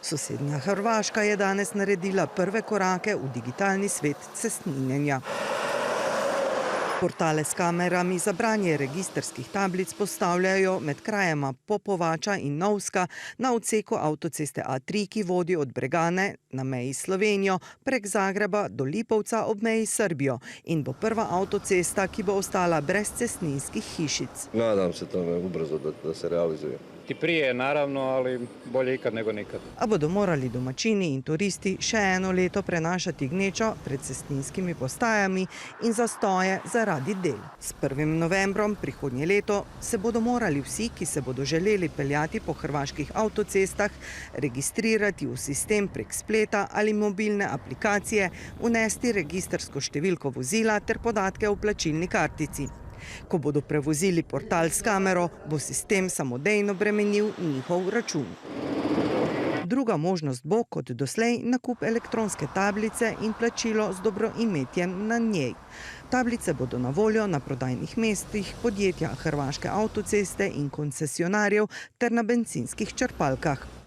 Sosednja Hrvaška je danes naredila prve korake v digitalni svet cestninjenja. Portale s kamerami za branje registrskih tablic postavljajo med krajema Popovača in Novska na odseku avtoceste A3, ki vodi od Bregane na meji s Slovenijo prek Zagreba do Lipovca ob meji s Srbijo in bo prva avtocesta, ki bo ostala brez cestninskih hišic. Nadam se tome ubrzo da se realizuje. I prije, naravno, ali bolje ikad nego nikad. A bodo morali domačini in turisti še eno leto prenašati gnečo pred cestninskimi postajami in zastoje zaradi del. S 1. novembrom prihodnje leto se bodo morali vsi, ki se bodo želeli peljati po hrvaških avtocestah, registrirati v sistem prek spleta ali mobilne aplikacije, vnesti registrsko številko vozila ter podatke o plačilni kartici. Ko bodo prevozili portal s kamero, bo sistem samodejno bremenil njihov račun. Druga možnost bo, kot doslej, nakup elektronske tablice in plačilo z dobroimetjem na njej. Tablice bodo na voljo na prodajnih mestih podjetja Hrvaške avtoceste in koncesionarjev ter na bencinskih črpalkah.